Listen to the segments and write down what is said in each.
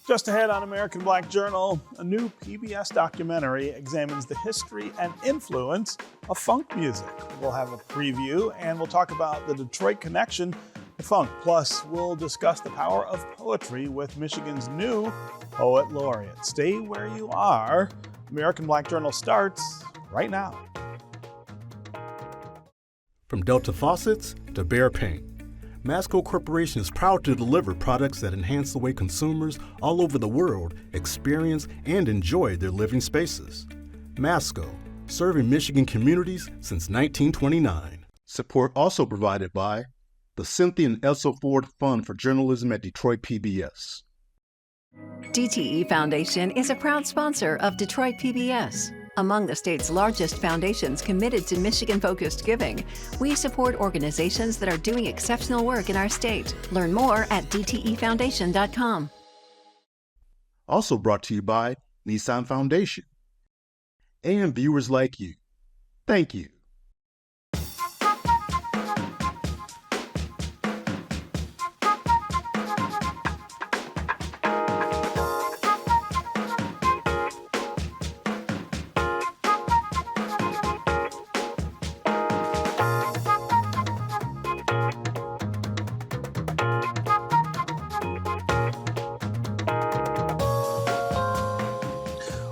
Just ahead on American Black Journal, a new PBS documentary examines the history and influence of funk music. We'll have a preview and we'll talk about the Detroit connection to funk. Plus, we'll discuss the power of poetry with Michigan's new Poet Laureate. Stay where you are. American Black Journal starts right now. From Delta faucets to Behr paint, Masco Corporation is proud to deliver products that enhance the way consumers all over the world experience and enjoy their living spaces. Masco, serving Michigan communities since 1929. Support also provided by the Cynthia and Elsa Ford Fund for Journalism at Detroit PBS. DTE Foundation is a proud sponsor of Detroit PBS. Among the state's largest foundations committed to Michigan-focused giving, we support organizations that are doing exceptional work in our state. Learn more at dtefoundation.com. Also brought to you by Nissan Foundation. And viewers like you. Thank you.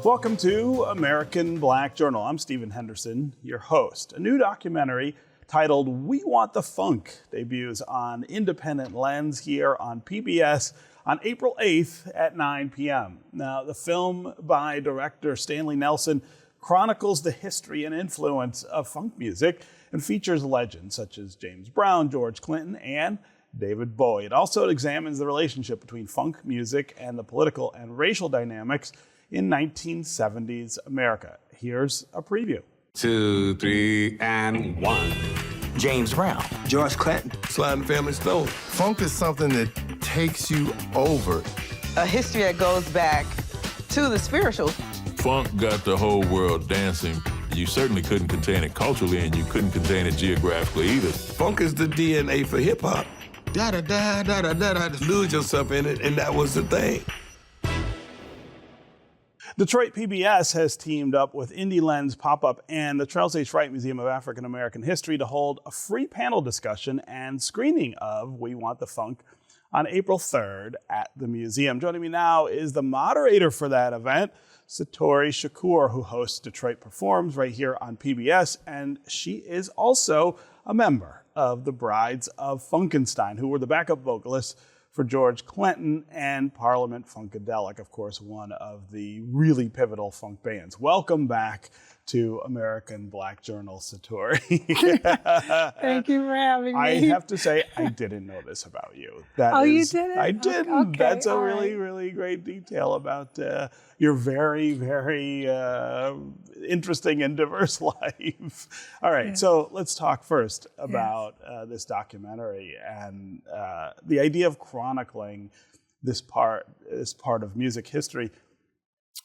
Welcome to American Black Journal. I'm Stephen Henderson, your host. A new documentary titled We Want the Funk debuts on Independent Lens here on PBS on April 8th at 9 p.m. Now, the film by director Stanley Nelson chronicles the history and influence of funk music and features legends such as James Brown, George Clinton, and David Bowie. It also examines the relationship between funk music and the political and racial dynamics in 1970s America. Here's a preview. 2, 3, and 1. James Brown, George Clinton, Sliding Family Stone. Funk is something that takes you over. A history that goes back to the spiritual. Funk got the whole world dancing. You certainly couldn't contain it culturally, and you couldn't contain it geographically either. Funk is the DNA for hip-hop. Da-da-da, just lose yourself in it, and that was the thing. Detroit PBS has teamed up with Indie Lens Pop-Up and the Charles H. Wright Museum of African American History to hold a free panel discussion and screening of We Want the Funk on April 3rd at the museum. Joining me now is the moderator for that event, Satori Shakoor, who hosts Detroit Performs right here on PBS, and she is also a member of the Brides of Funkenstein, who were the backup vocalists for George Clinton and Parliament Funkadelic, of course, one of the really pivotal funk bands. Welcome back to American Black Journal, Satori. Thank you for having me. I have to say, I didn't know this about you. You didn't? I didn't. Okay, That's a really, right. really great detail about your very, very interesting and diverse life. All right, Yeah. So let's talk first about this documentary and the idea of chronicling this part of music history.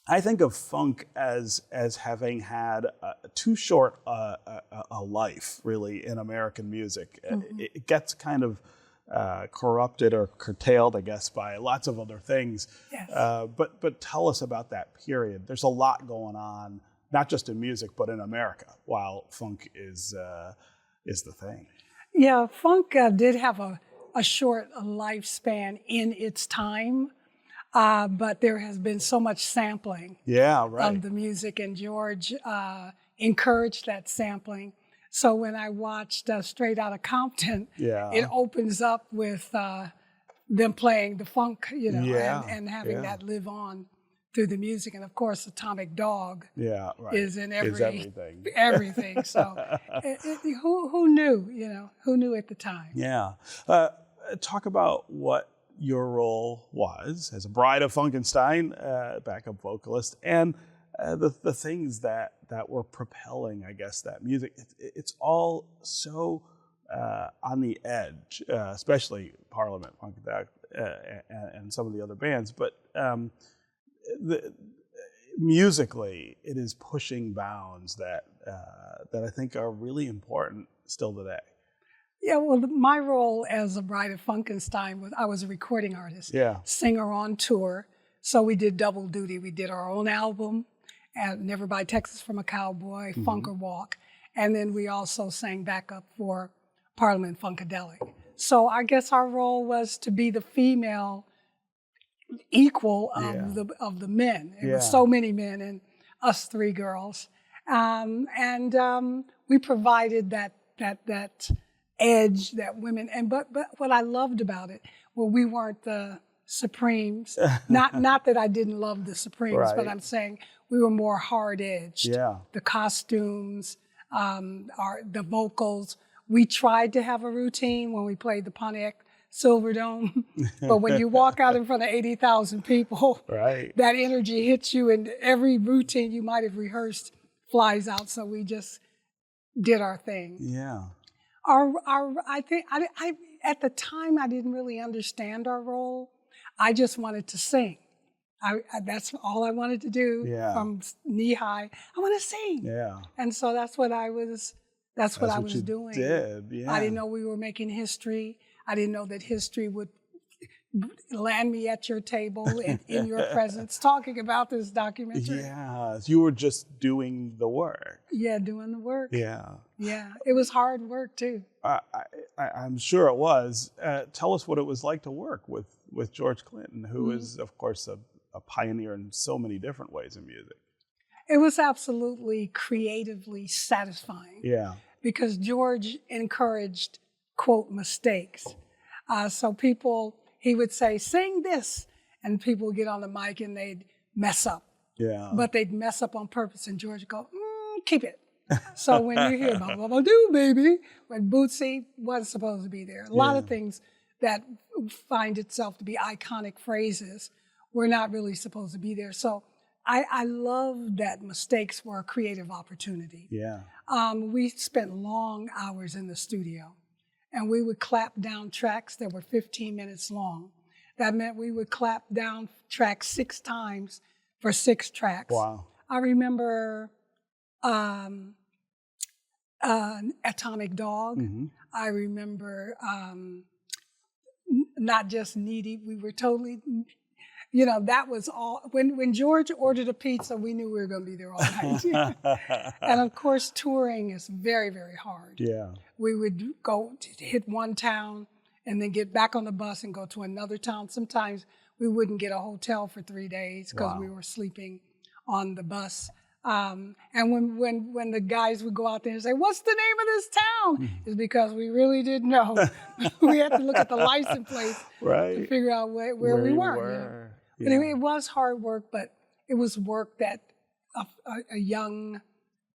I think of funk as having had too short a life, really, in American music. Mm-hmm. It gets kind of corrupted or curtailed, I guess, by lots of other things. Yes. But tell us about that period. There's a lot going on, not just in music, but in America, while funk is the thing. Yeah, funk did have a short lifespan in its time. But there has been so much sampling of the music, and George encouraged that sampling. So when I watched Straight Outta Compton, it opens up with them playing the funk, and having that live on through the music. And of course, Atomic Dog is in everything. Everything. So who knew? Who knew at the time? Yeah. Talk about what your role was as a Bride of Funkenstein, backup vocalist, and the things that were propelling, I guess, that music. It's all so on the edge, especially Parliament Funkadelic and some of the other bands. But musically, it is pushing bounds that I think are really important still today. Yeah, well, my role as a Bride of Funkenstein was I was a recording artist, singer on tour, So we did double duty. We did our own album, and Never Buy Texas from a Cowboy, Funk or Walk. And then we also sang backup for Parliament Funkadelic. So I guess our role was to be the female equal of the men. It was so many men and us three girls. We provided that edge that women, but what I loved about it, well, we weren't the Supremes. Not that I didn't love the Supremes, but I'm saying we were more hard-edged. Yeah. The costumes, the vocals. We tried to have a routine when we played the Pontiac Silverdome, but when you walk out in front of 80,000 people, that energy hits you, and every routine you might have rehearsed flies out. So we just did our thing. Yeah. I think at the time I didn't really understand our role. I just wanted to sing. That's all I wanted to do from knee high. I want to sing. Yeah. And so that's what I was. That's what I was doing. I didn't know we were making history. I didn't know that history would land me at your table in your presence talking about this documentary. Yeah, you were just doing the work. Yeah, doing the work. Yeah. Yeah, it was hard work too. I'm sure it was. Tell us what it was like to work with George Clinton, who is, of course, a pioneer in so many different ways in music. It was absolutely creatively satisfying. Yeah. Because George encouraged, quote, mistakes. So he would say, sing this, and people would get on the mic and they'd mess up. Yeah. But they'd mess up on purpose, and George would go, keep it. So when you hear blah, blah, blah, do, baby, when Bootsy wasn't supposed to be there, a lot of things that find itself to be iconic phrases were not really supposed to be there. So I love that mistakes were a creative opportunity. Yeah. We spent long hours in the studio, and we would clap down tracks that were 15 minutes long. That meant we would clap down tracks 6 times for 6 tracks. Wow. I remember Atomic Dog. Mm-hmm. I remember Not Just Needy. We were totally... that was all. When George ordered a pizza, we knew we were going to be there all night. And of course, touring is very, very hard. Yeah. We would go to hit one town and then get back on the bus and go to another town. Sometimes we wouldn't get a hotel for 3 days because we were sleeping on the bus. And when the guys would go out there and say, "What's the name of this town?" It's because we really didn't know. We had to look at the license plate to figure out where we were. But anyway, it was hard work, but it was work that a young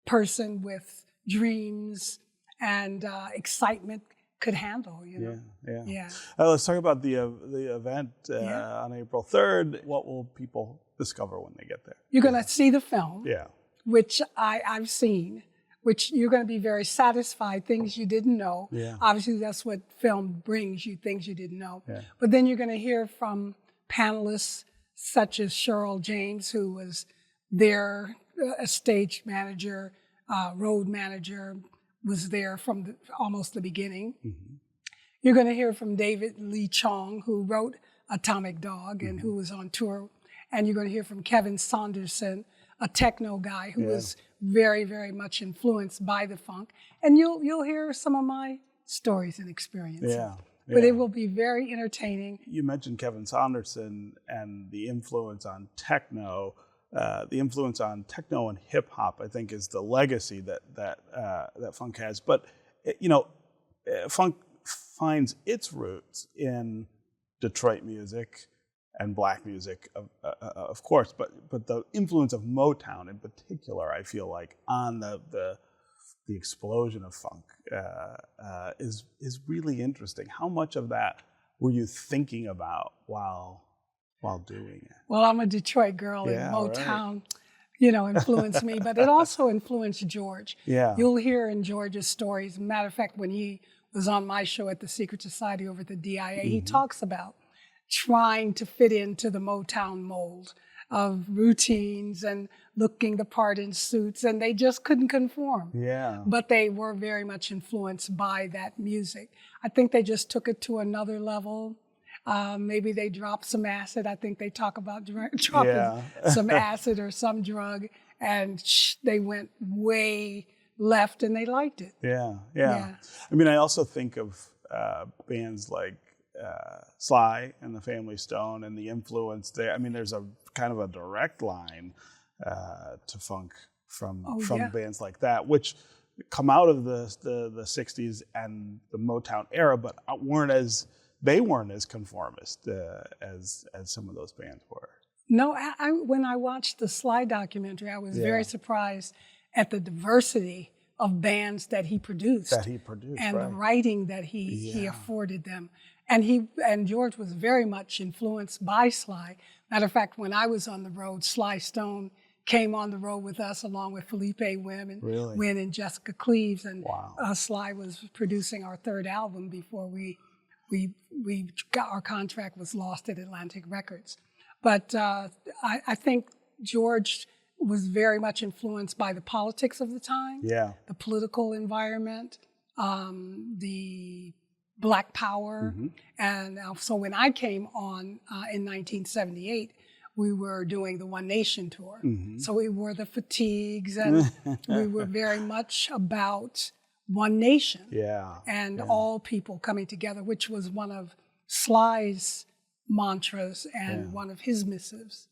person with dreams and excitement could handle. Yeah. Let's talk about the event on April 3rd. What will people discover when they get there? You're going to see the film, which I've seen, which you're going to be very satisfied, things you didn't know. Yeah. Obviously, that's what film brings you, things you didn't know. Yeah. But then you're going to hear from panelists such as Cheryl James, who was their stage manager, road manager, was there from almost the beginning. Mm-hmm. You're going to hear from David Lee Chong, who wrote Atomic Dog and who was on tour. And you're going to hear from Kevin Saunderson, a techno guy who was very, very much influenced by the funk. And you'll hear some of my stories and experiences. Yeah. But it will be very entertaining. You mentioned Kevin Saunderson and the influence on techno. The influence on techno and hip hop, I think, is the legacy that funk has. But funk finds its roots in Detroit music and black music, of course. But the influence of Motown in particular, I feel like, on the explosion of funk is really interesting. How much of that were you thinking about while doing it? Well, I'm a Detroit girl, and Motown, influenced me, but it also influenced George. Yeah. You'll hear in George's stories. Matter of fact, when he was on my show at the Secret Society over at the DIA, he talks about trying to fit into the Motown mold of routines and looking the part in suits, and they just couldn't conform. Yeah. But they were very much influenced by that music. I think they just took it to another level. Maybe they dropped some acid. I think they talk about dropping some acid or some drug, and they went way left, and they liked it. Yeah. I mean, I also think of bands like Sly and the Family Stone and the influence there. I mean, there's a kind of a direct line to funk from bands like that, which come out of the 60s and the Motown era, but weren't as conformist as some of those bands were. No, when I watched the Sly documentary, I was very surprised at the diversity of bands that he produced. And the writing that he afforded them. And George was very much influenced by Sly. Matter of fact, when I was on the road, Sly Stone came on the road with us along with Felipe Wynn and Jessica Cleaves. And Sly was producing our third album before we got our contract was lost at Atlantic Records. But I think George was very much influenced by the politics of the time, the political environment, the Black Power. And so when I came on in 1978, we were doing the One Nation tour. So we wore the fatigues, and we were very much about one nation and all people coming together, which was one of Sly's mantras and one of his missives.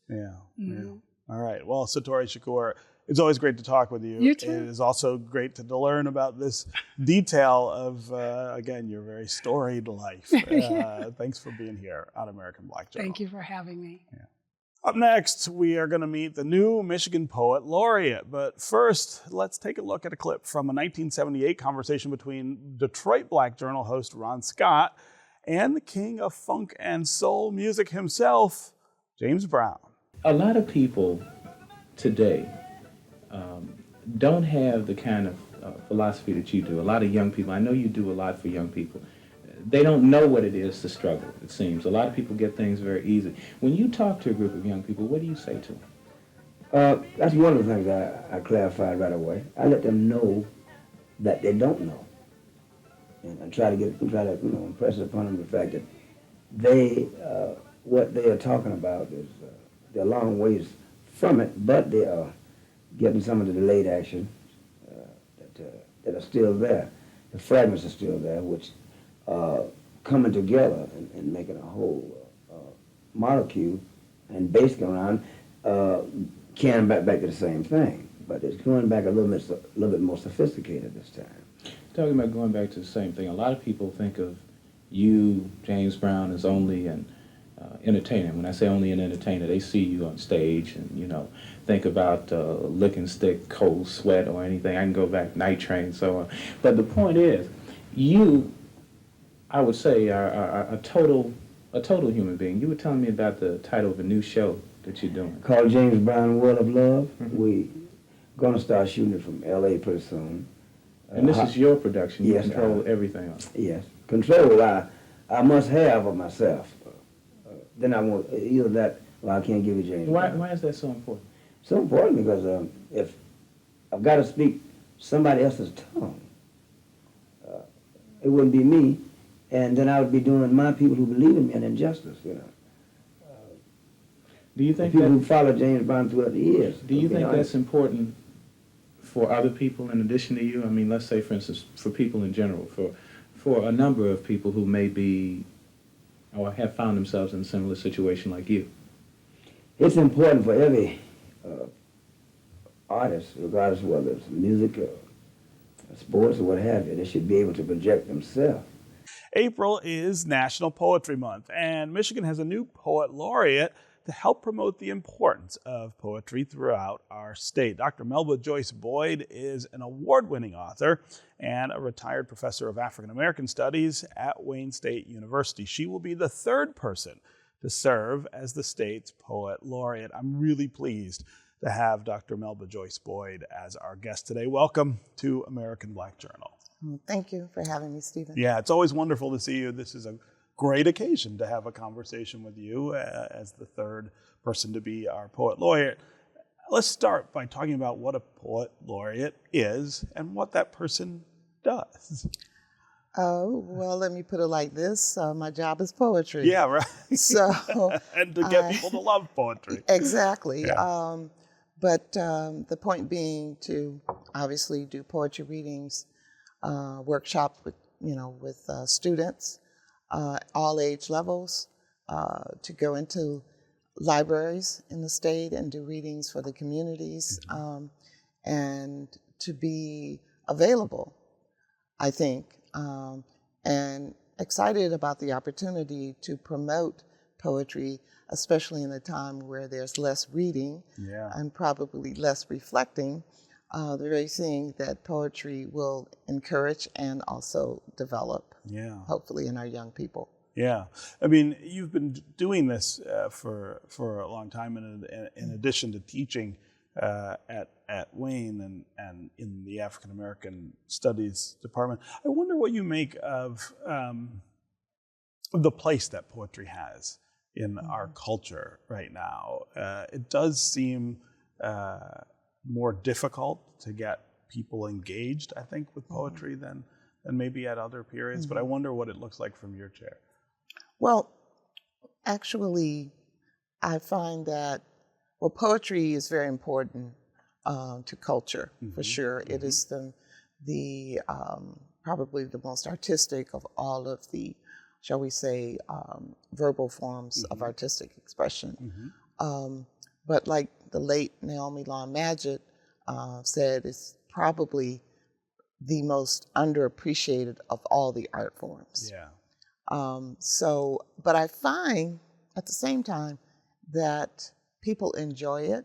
All right. Well, Satori Shakoor, it's always great to talk with you. You too. It is also great to learn about this detail of, again, your very storied life. Thanks for being here on American Black Journal. Thank you for having me. Up next, we are going to meet the new Michigan Poet Laureate. But first, let's take a look at a clip from a 1978 conversation between Detroit Black Journal host Ron Scott and the king of funk and soul music himself, James Brown. A lot of people today don't have the kind of philosophy that you do. A lot of young people, I know you do a lot for young people. They don't know what it is to struggle, it seems. A lot of people get things very easy. When you talk to a group of young people, what do you say to them? That's one of the things I clarified right away. I let them know that they don't know. And I try to impress upon them the fact that they, what they are talking about is, they're a long ways from it, but they are getting some of the delayed action that are still there. The fragments are still there, which coming together and making a whole molecule and basically around can back to the same thing, but it's going back a little bit more sophisticated this time. Talking about going back to the same thing, a lot of people think of you, James Brown, as only an entertainer. When I say only an entertainer, they see you on stage and, think about Licking Stick, Cold Sweat, or anything. I can go back, Night Train, so on. But the point is, you, I would say, are a total human being. You were telling me about the title of a new show that you're doing. Called James Brown, World of Love. We're going to start shooting it from L.A. pretty soon. And this is your production. You yes, control everything on it. Yes. Control I must have of myself. Then I want either that or I can't give it James Brown. Why is that so important? So important because if I've got to speak somebody else's tongue, it wouldn't be me, and then I would be doing my people who believe in me an injustice, Do you think people who follow James Brown throughout the years? Do you think that's important for other people in addition to you? I mean, let's say, for instance, for people in general, for a number of people who may be or have found themselves in a similar situation like you. It's important for every artist, regardless of whether it's music or sports or what have you. They should be able to project themselves. April is National Poetry Month, and Michigan has a new poet laureate to help promote the importance of poetry throughout our state. Dr. Melba Joyce Boyd is an award-winning author and a retired professor of African American Studies at Wayne State University. She will be the third person to serve as the state's poet laureate. I'm really pleased to have Dr. Melba Joyce Boyd as our guest today. Welcome to American Black Journal. Thank you for having me, Stephen. Yeah, it's always wonderful to see you. This is a great occasion to have a conversation with you as the third person to be our poet laureate. Let's start by talking about what a poet laureate is and what that person does. Oh, well, let me put it like this. My job is poetry. Yeah, right. So, and to get people to love poetry. Exactly. Yeah. But the point being to obviously do poetry readings, workshops with students, all age levels, to go into libraries in the state and do readings for the communities, and to be available, I think, and excited about the opportunity to promote poetry, especially in a time where there's less reading and probably less reflecting. The very thing that poetry will encourage and also develop, hopefully, in our young people. Yeah, I mean, you've been doing this for a long time, and in addition to teaching at Wayne and in the African American Studies department, I wonder what you make of the place that poetry has in our culture right now. It does seem more difficult to get people engaged, I think, with poetry than maybe at other periods. But I wonder what it looks like from your chair. Well, actually, I find that, poetry is very important to culture, for sure. It is the probably the most artistic of all of the, shall we say, verbal forms of artistic expression. But like the late Naomi Long Madgett said, it's probably the most underappreciated of all the art forms. Yeah. But I find at the same time that people enjoy it.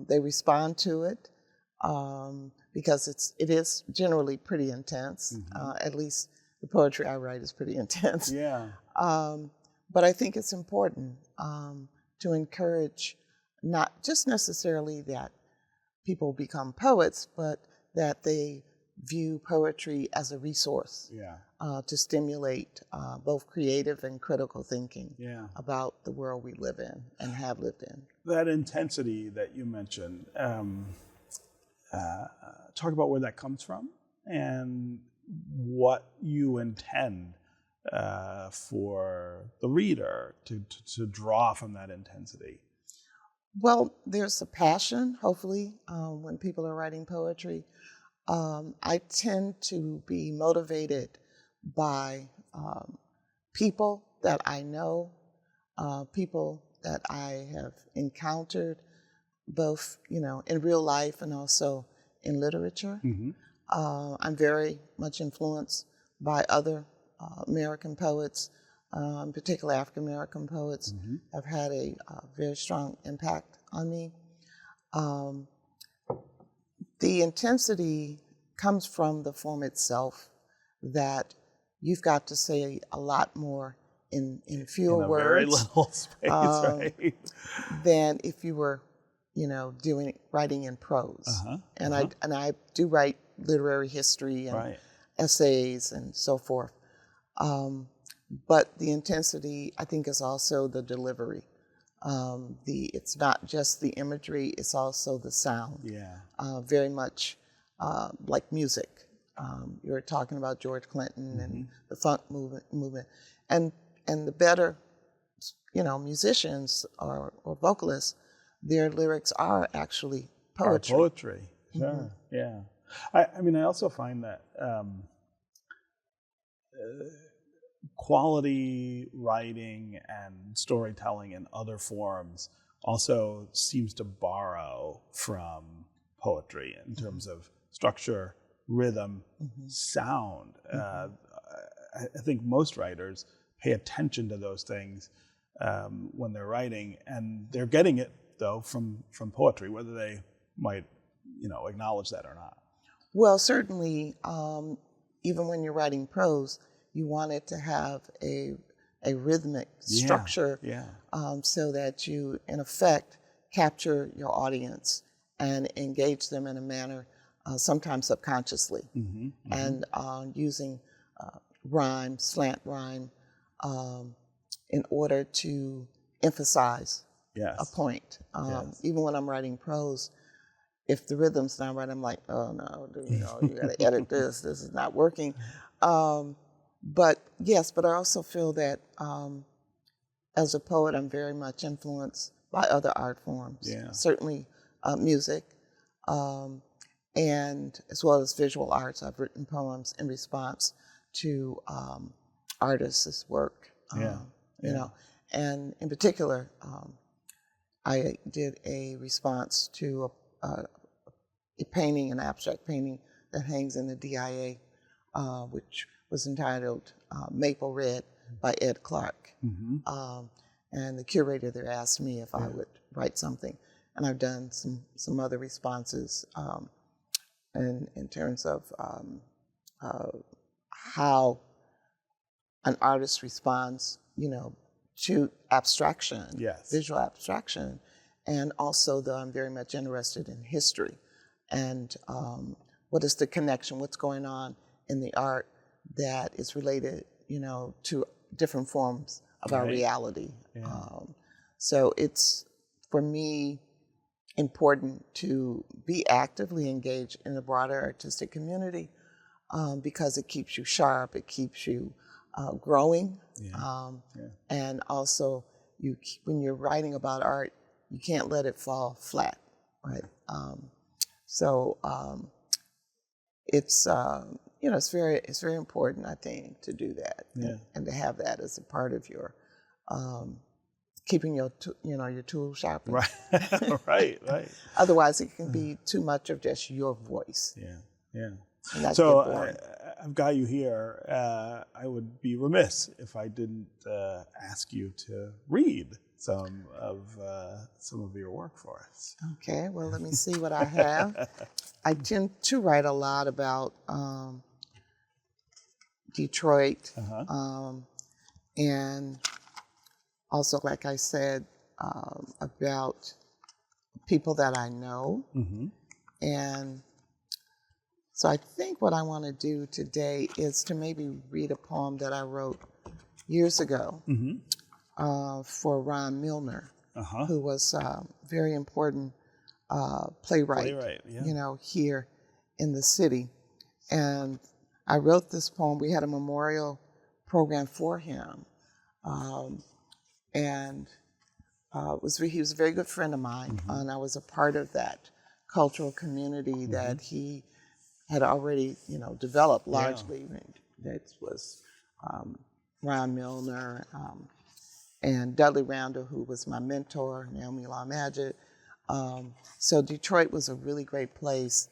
They respond to it because it is generally pretty intense. At least the poetry I write is pretty intense. Yeah. But I think it's important to encourage not just necessarily that people become poets, but that they view poetry as a resource to stimulate both creative and critical thinking about the world we live in and have lived in. That intensity that you mentioned, talk about where that comes from and what you intend for the reader to draw from that intensity. Well, there's a passion, hopefully, when people are writing poetry. I tend to be motivated by people that I know, people that I have encountered, both in real life and also in literature. I'm very much influenced by other American poets, particularly African American poets, have had a very strong impact on me. The intensity comes from the form itself, that you've got to say a lot more in fewer words. Very little space, right? Than if you were, writing in prose. And I do write literary history and essays and so forth. But the intensity, I think, is also the delivery. It's not just the imagery; it's also the sound. Very much like music. You were talking about George Clinton and the funk movement, and the better, musicians or vocalists, their lyrics are actually poetry. Poetry, sure, yeah. I mean, I also find that quality writing and storytelling in other forms also seems to borrow from poetry in terms of structure, rhythm, sound. I think most writers pay attention to those things when they're writing, and they're getting it, though, from poetry, whether they might, acknowledge that or not. Well, certainly, even when you're writing prose, you want it to have a rhythmic structure so that you, in effect, capture your audience and engage them in a manner, sometimes subconsciously, and using rhyme, slant rhyme, in order to emphasize a point. Even when I'm writing prose, if the rhythm's not right, I'm like, oh no, you got to edit this. This is not working. But yes, but I also feel that as a poet, I'm very much influenced by other art forms. Yeah. Certainly music, and as well as visual arts. I've written poems in response to artists' work. You know, and in particular, I did a response to a painting, an abstract painting that hangs in the DIA, which was entitled Maple Red by Ed Clark. And the curator there asked me if I would write something. And I've done some other responses in terms of how an artist responds, you know, to abstraction, visual abstraction. And also, though, I'm very much interested in history and what is the connection, what's going on in the art that is related, you know, to different forms of our reality. So it's, for me, important to be actively engaged in the broader artistic community because it keeps you sharp, it keeps you growing, and also when you're writing about art, you can't let it fall flat, right? So it's you know, it's very important, I think, to do that, and to have that as a part of your keeping your your tools sharp. Right. Otherwise, it can be too much of just your voice. So I've got you here. I would be remiss if I didn't ask you to read some of your work for us. Okay. Well, let me see what I have. I tend to write a lot about Detroit, and also, like I said, about people that I know. And so I think what I want to do today is to maybe read a poem that I wrote years ago for Ron Milner, who was a very important playwright, you know, here in the city. And I wrote this poem. We had a memorial program for him. And he was a very good friend of mine, and I was a part of that cultural community that he had already, you know, developed largely. That was Ron Milner and Dudley Randall, who was my mentor, Naomi Law Magid. So Detroit was a really great place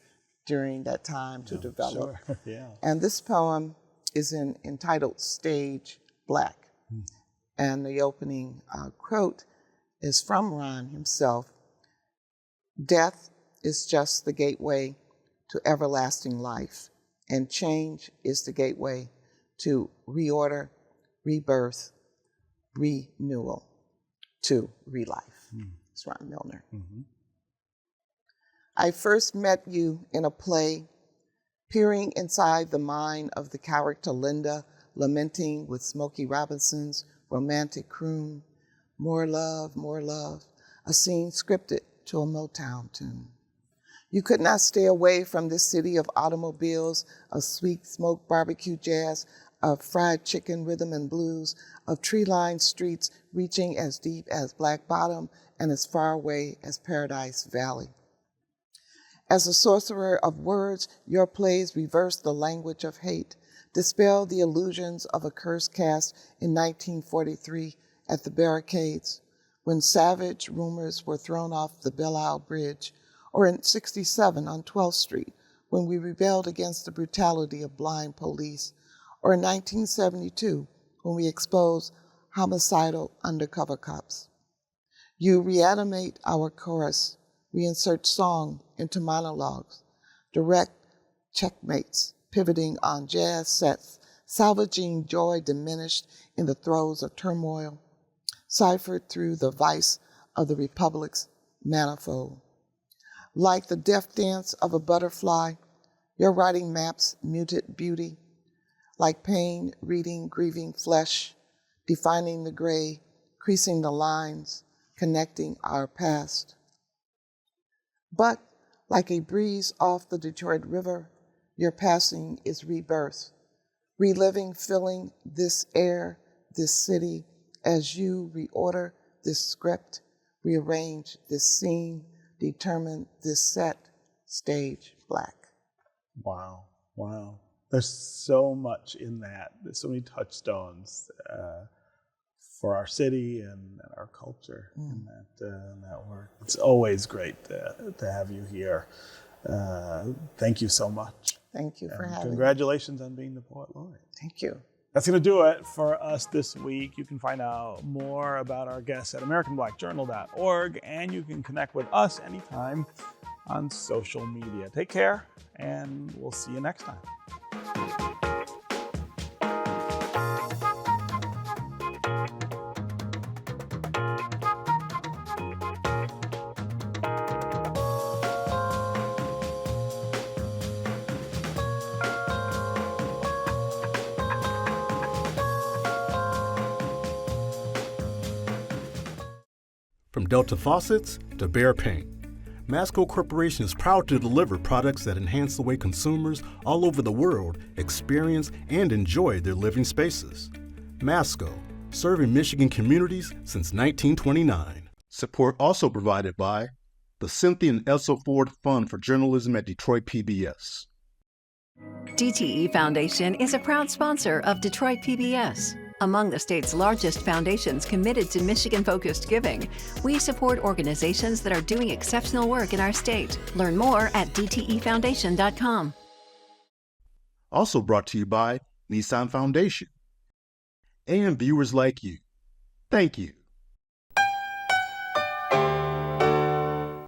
during that time to develop. And this poem is entitled Stage Black. And the opening quote is from Ron himself. Death is just the gateway to everlasting life, and change is the gateway to reorder, rebirth, renewal, to relife. It's Ron Milner. I first met you in a play, peering inside the mind of the character Linda, lamenting with Smokey Robinson's romantic croon, more love, a scene scripted to a Motown tune. You could not stay away from this city of automobiles, of sweet smoked barbecue jazz, of fried chicken rhythm and blues, of tree-lined streets reaching as deep as Black Bottom and as far away as Paradise Valley. As a sorcerer of words, your plays reversed the language of hate, dispelled the illusions of a curse cast in 1943 at the barricades, when savage rumors were thrown off the Belle Isle Bridge, or in 1967 on 12th Street, when we rebelled against the brutality of blind police, or in 1972, when we exposed homicidal undercover cops. You reanimate our chorus, reinsert song into monologues, direct checkmates, pivoting on jazz sets, salvaging joy diminished in the throes of turmoil, ciphered through the vice of the Republic's manifold. Like the death dance of a butterfly, your writing maps muted beauty, like pain reading grieving flesh, defining the gray, creasing the lines, connecting our past. But like a breeze off the Detroit River, your passing is rebirth, reliving, filling this air, this city, as you reorder this script, rearrange this scene, determine this set, stage black. Wow, wow. There's so much in that. There's so many touchstones for our city and our culture in that work. It's always great to have you here. Thank you so much. Thank you for having me. Congratulations on being the Poet Laureate. Thank you. That's going to do it for us this week. You can find out more about our guests at AmericanBlackJournal.org, and you can connect with us anytime on social media. Take care, and we'll see you next time. From Delta faucets to Behr paint, Masco Corporation is proud to deliver products that enhance the way consumers all over the world experience and enjoy their living spaces. Masco, serving Michigan communities since 1929. Support also provided by the Cynthia and Elsa Ford Fund for Journalism at Detroit PBS. DTE Foundation is a proud sponsor of Detroit PBS. Among the state's largest foundations committed to Michigan-focused giving, we support organizations that are doing exceptional work in our state. Learn more at dtefoundation.com. Also brought to you by Nissan Foundation and viewers like you. Thank you.